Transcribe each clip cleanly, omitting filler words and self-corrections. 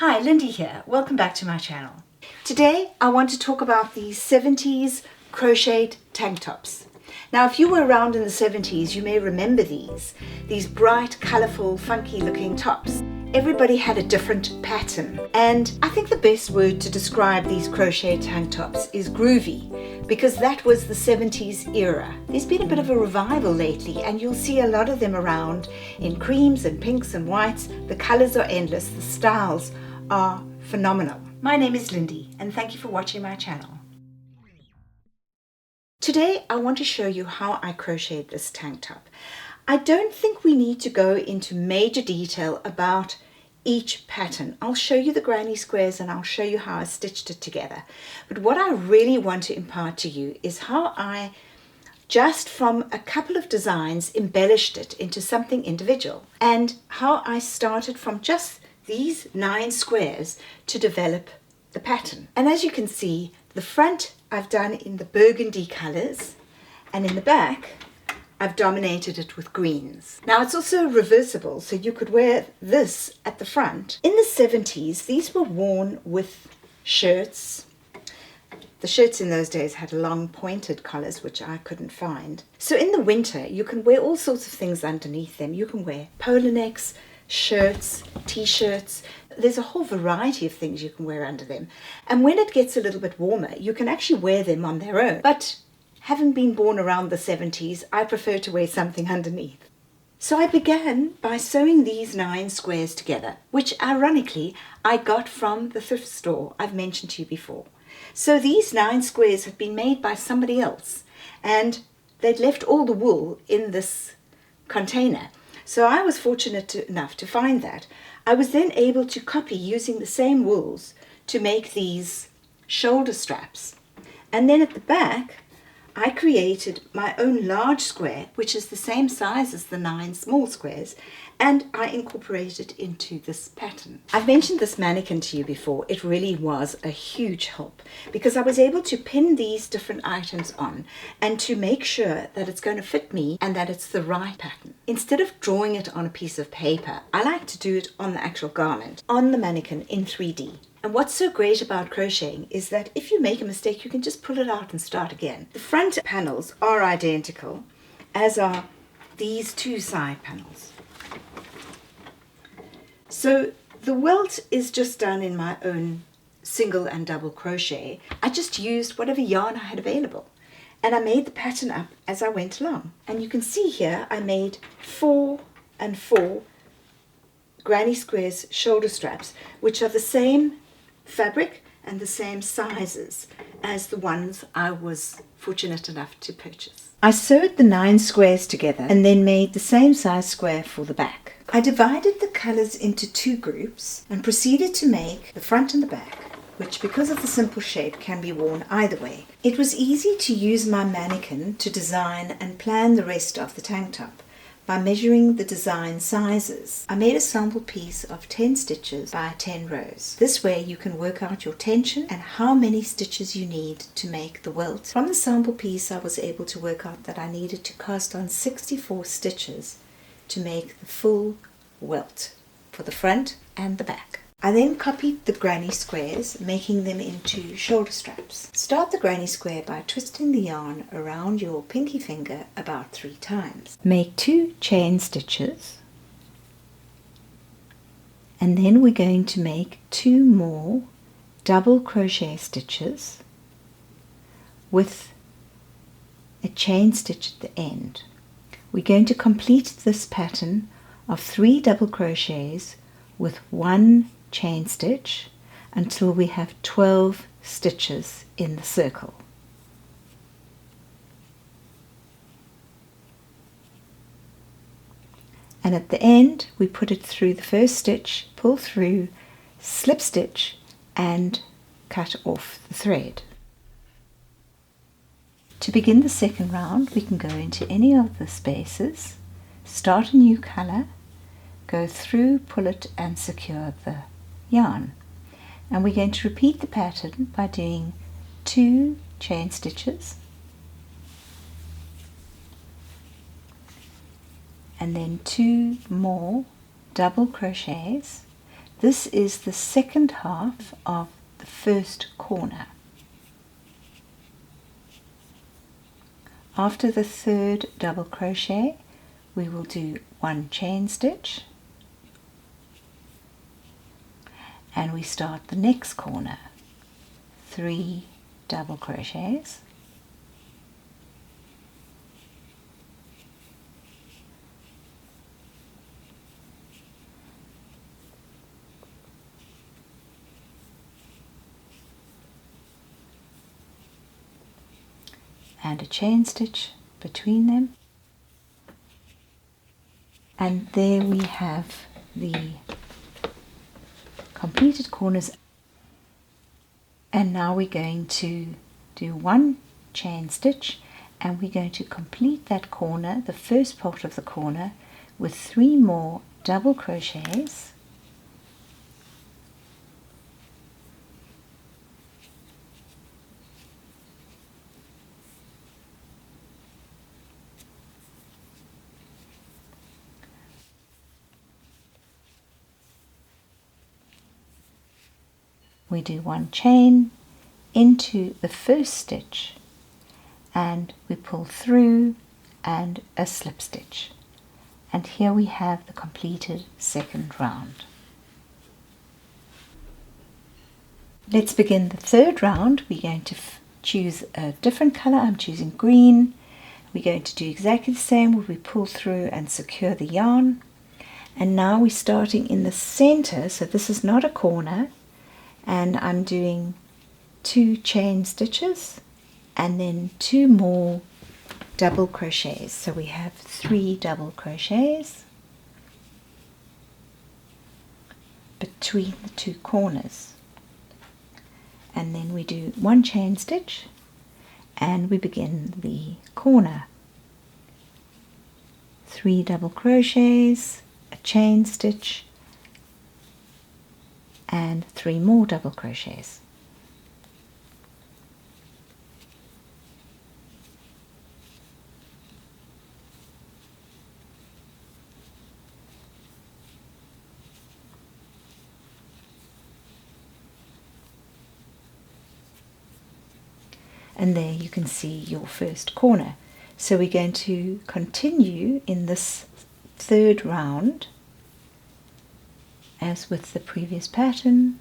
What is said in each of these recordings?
Hi, Lindy here. Welcome back to my channel. Today I want to talk about the 70s crocheted tank tops. Now if you were around in the 70s you may remember these bright, colourful, funky looking tops. Everybody had a different pattern, and I think the best word to describe these crochet tank tops is groovy, because that was the 70s era. There's been a bit of a revival lately and you'll see a lot of them around in creams and pinks and whites. The colours are endless, the styles are phenomenal. My name is Lindy and thank you for watching my channel. Today I want to show you how I crocheted this tank top. I don't think we need to go into major detail about each pattern. I'll show you the granny squares and I'll show you how I stitched it together. But what I really want to impart to you is how I just from a couple of designs embellished it into something individual, and how I started from just these 9 squares to develop the pattern. And as you can see, the front I've done in the burgundy colors, and in the back I've dominated it with greens. Now it's also reversible, so you could wear this at the front. In the 70s, these were worn with shirts. The shirts in those days had long pointed collars, which I couldn't find. So in the winter, you can wear all sorts of things underneath them. You can wear polo necks, shirts, t-shirts. There's a whole variety of things you can wear under them. And when it gets a little bit warmer, you can actually wear them on their own. But having been born around the 70s, I prefer to wear something underneath. So I began by sewing these 9 squares together, which ironically I got from the thrift store I've mentioned to you before. So these 9 squares have been made by somebody else, and they'd left all the wool in this container. So I was fortunate enough to find that. I was then able to copy using the same wools to make these shoulder straps. And then at the back, I created my own large square, which is the same size as the 9 small squares, and I incorporated it into this pattern. I've mentioned this mannequin to you before. It really was a huge help because I was able to pin these different items on and to make sure that it's going to fit me and that it's the right pattern. Instead of drawing it on a piece of paper, I like to do it on the actual garment, on the mannequin in 3D. And what's so great about crocheting is that if you make a mistake, you can just pull it out and start again. The front panels are identical, as are these 2 side panels. So the welt is just done in my own single and double crochet. I just used whatever yarn I had available, and I made the pattern up as I went along. And you can see here I made 4 and 4 granny squares shoulder straps, which are the same fabric and the same sizes as the ones I was fortunate enough to purchase. I sewed the 9 squares together and then made the same size square for the back. I divided the colors into 2 groups and proceeded to make the front and the back, which because of the simple shape can be worn either way. It was easy to use my mannequin to design and plan the rest of the tank top by measuring the design sizes. I made a sample piece of 10 stitches by 10 rows. This way you can work out your tension and how many stitches you need to make the welt. From the sample piece I was able to work out that I needed to cast on 64 stitches to make the full welt for the front and the back. I then copied the granny squares, making them into shoulder straps. Start the granny square by twisting the yarn around your pinky finger about 3 times. Make 2 chain stitches, and then we're going to make 2 more double crochet stitches with a chain stitch at the end. We're going to complete this pattern of 3 double crochets with 1 chain stitch until we have 12 stitches in the circle. And at the end we put it through the first stitch, pull through, slip stitch and cut off the thread. To begin the second round we can go into any of the spaces, start a new color, go through, pull it and secure the yarn. And we're going to repeat the pattern by doing 2 chain stitches and then 2 more double crochets, This is the second half of the first corner. After the third double crochet, we will do 1 chain stitch, and we start the next corner. 3 double crochets, and a chain stitch between them, and there we have the completed corners. And now we're going to do 1 chain stitch, and we're going to complete that corner, the first part of the corner, with 3 more double crochets, we do 1 chain into the first stitch, and we pull through and a slip stitch, and here we have the completed second round. Let's begin the third round. We're going to choose a different color. I'm choosing green. We're going to do exactly the same where we pull through and secure the yarn, and now we're starting in the center, so this is not a corner, and I'm doing 2 chain stitches and then 2 more double crochets. So we have 3 double crochets between the 2 corners, and then we do 1 chain stitch and we begin the corner. 3 double crochets, a chain stitch, and 3 more double crochets. And there you can see your first corner. So we're going to continue in this third round as with the previous pattern.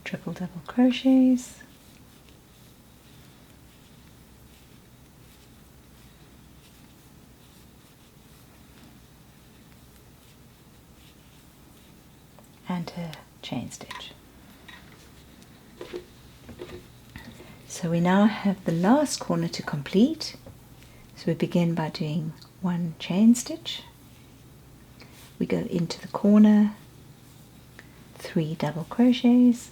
Triple double crochets, and a chain stitch. So we now have the last corner to complete. So we begin by doing 1 chain stitch. We go into the corner, 3 double crochets,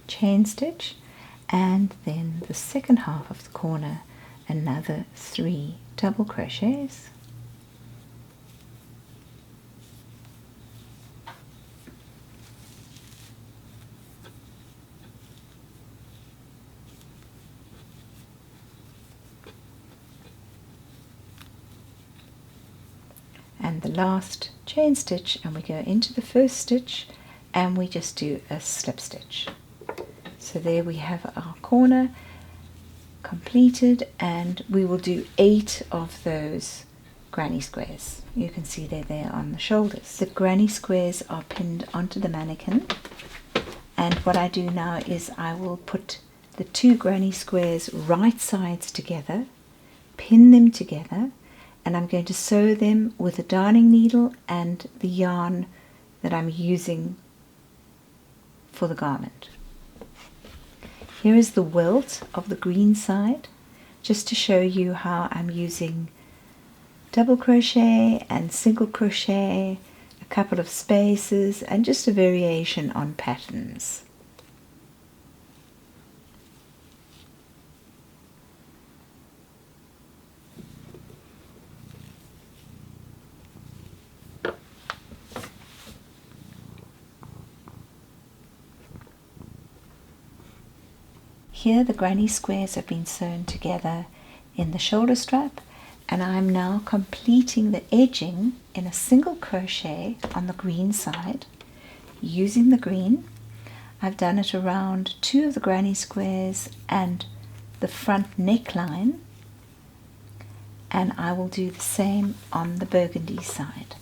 chain stitch, and then the second half of the corner, another 3 double crochets, and the last chain stitch, and we go into the first stitch and we just do a slip stitch. So there we have our corner completed, and we will do 8 of those granny squares. You can see they're there on the shoulders. The granny squares are pinned onto the mannequin, and what I do now is I will put the 2 granny squares right sides together, pin them together, and I'm going to sew them with a darning needle and the yarn that I'm using for the garment. Here is the welt of the green side, just to show you how I'm using double crochet and single crochet, a couple of spaces, and just a variation on patterns. Here the granny squares have been sewn together in the shoulder strap, and I'm now completing the edging in a single crochet on the green side using the green. I've done it around 2 of the granny squares and the front neckline, and I will do the same on the burgundy side.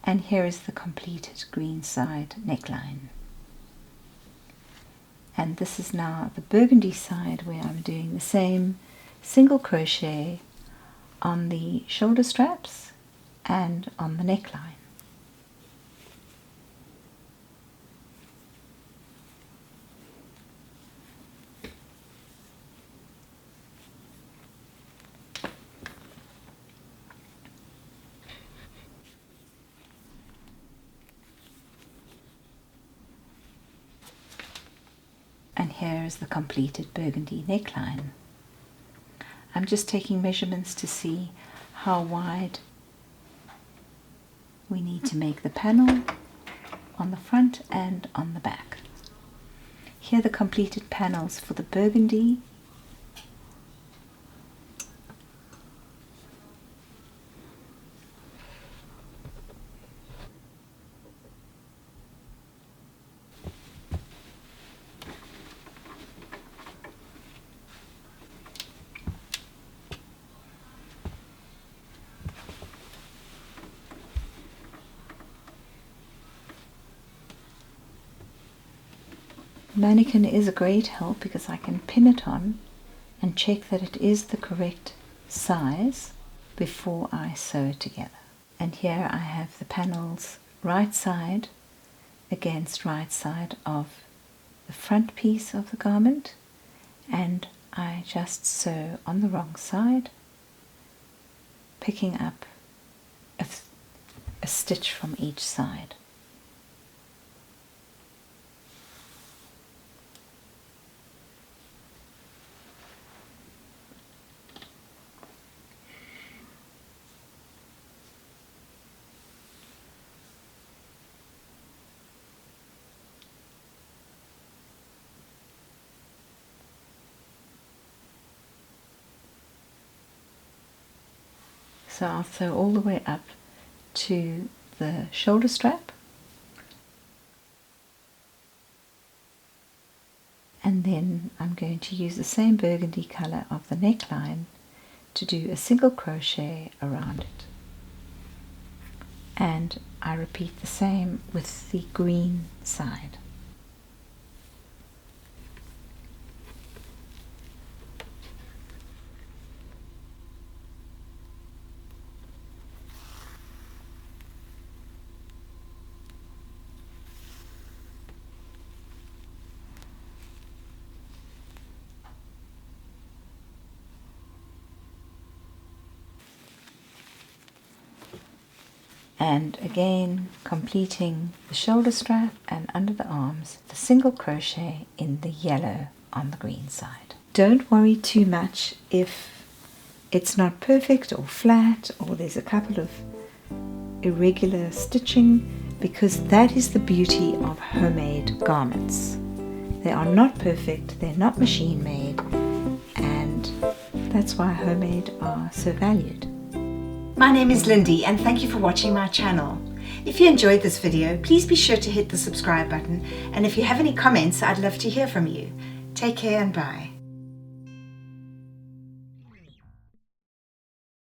And here is the completed green side neckline. And this is now the burgundy side, where I'm doing the same single crochet on the shoulder straps and on the neckline. And here is the completed burgundy neckline. I'm just taking measurements to see how wide we need to make the panel on the front and on the back. Here are the completed panels for the burgundy, mannequin is a great help because I can pin it on and check that it is the correct size before I sew it together. And here I have the panels right side against right side of the front piece of the garment, and I just sew on the wrong side, picking up a stitch from each side. So I'll sew all the way up to the shoulder strap, and then I'm going to use the same burgundy color of the neckline to do a single crochet around it. And I repeat the same with the green side. And again completing the shoulder strap and under the arms, the single crochet in the yellow on the green side. Don't worry too much if it's not perfect or flat or there's a couple of irregular stitching, because that is the beauty of homemade garments. They are not perfect, they're not machine made, and that's why homemade are so valued. My name is Lindy, and thank you for watching my channel. If you enjoyed this video, please be sure to hit the subscribe button, and if you have any comments, I'd love to hear from you. Take care and bye.